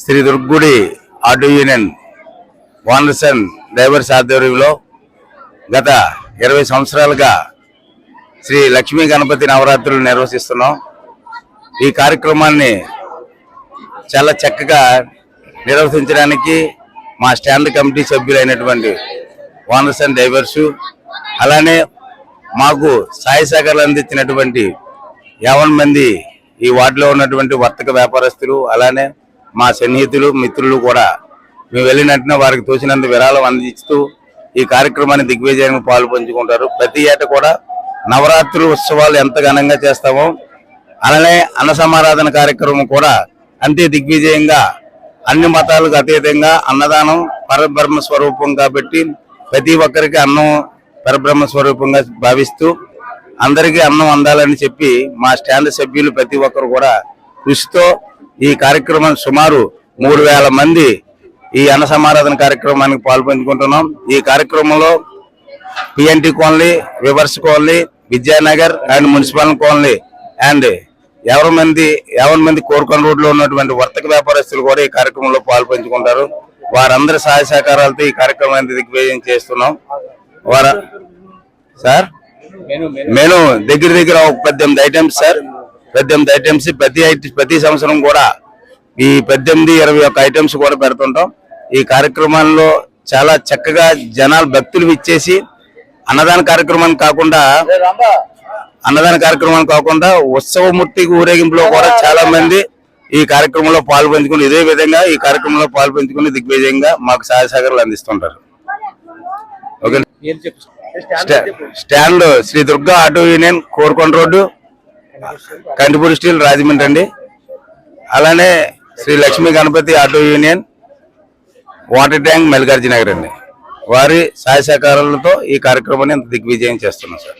శ్రీ దుర్గుడి auto union owners and drivers ఆధ్వర్యంలో గత 20 సంవత్సరాలుగా శ్రీ లక్ష్మీ గణపతి నవరాత్రులు నిర్వహిస్తున్నాం. ఈ కార్యక్రమాన్ని చాలా చక్కగా నిర్వహించడానికి మా స్టాండ్ కమిటీ సభ్యులైనటువంటి ఓనర్స్ అండ్ డ్రైవర్స్, అలానే మాకు సహాయ సహకారాలు అందించినటువంటి 50 మంది ఈ వార్డులో ఉన్నటువంటి వర్తక వ్యాపారస్తులు, అలానే మా సన్నిహితులు మిత్రులు కూడా మేము వెళ్ళినట్టున వారికి తోచినంత విరాళం అందిస్తూ ఈ కార్యక్రమాన్ని దిగ్విజయంగా పాలు పంచుకుంటారు. ప్రతి ఏటా కూడా నవరాత్రులు ఉత్సవాలు ఎంత ఘనంగా చేస్తామో అలానే అన్న సమారాధన కార్యక్రమం కూడా అంతే దిగ్విజయంగా, అన్ని మతాలకు అతీతంగా అన్నదానం పరబ్రహ్మ స్వరూపం కాబట్టి ప్రతి ఒక్కరికి అన్నం పరబ్రహ్మ స్వరూపంగా భావిస్తూ అందరికీ అన్నం అందాలని చెప్పి మా స్టాండ్ సభ్యులు ప్రతి ఒక్కరు కూడా కృషితో ఈ కార్యక్రమం సుమారు 3000 మంది ఈ అన్న సమారాధన కార్యక్రమానికి పాల్పంచుకుంటున్నాం. ఈ కార్యక్రమంలో P&T colony, viewers colony, Vidyanagar and municipal colony and 50 మంది కోరుకొండ రోడ్ లో ఉన్నటువంటి వర్తక వ్యాపారస్తులు కూడా ఈ కార్యక్రమంలో పాల్పంచుకుంటారు. వారందరి సహాయ సహకారాలతో ఈ కార్యక్రమాన్ని దిగ్విజయం చేస్తున్నాం. సార్ నేను దగ్గర 18 ఐటమ్స్ సార్, 18 ఐటమ్స్ ప్రతి సంవత్సరం కూడా ఈ 18-21 ఐటమ్స్ కూడా పెడుతుంటాం. ఈ కార్యక్రమాల్లో చాలా చక్కగా జనాలు భక్తులు ఇచ్చేసి అన్నదాన కార్యక్రమాన్ని కాకుండా ఉత్సవమూర్తి ఊరేగింపులో కూడా చాలా మంది ఈ కార్యక్రమంలో పాల్పంచుకుని ఇదే విధంగా ఈ కార్యక్రమంలో పాల్పంచుకుని దిగ్విజయంగా మాకు సహాయ సహకారాలు అందిస్తుంటారు. Okay. Stand Shri Durga auto union Korukonda road, Kantipudi steel, Rajahmundry అండి. అలానే Shri Lakshmi Ganapati auto union water tank, Mallikarjuna Nagar అండి. వారి సహాయ సహకారాలతో ఈ కార్యక్రమాన్ని దిగ్విజయం చేస్తున్నాం సార్.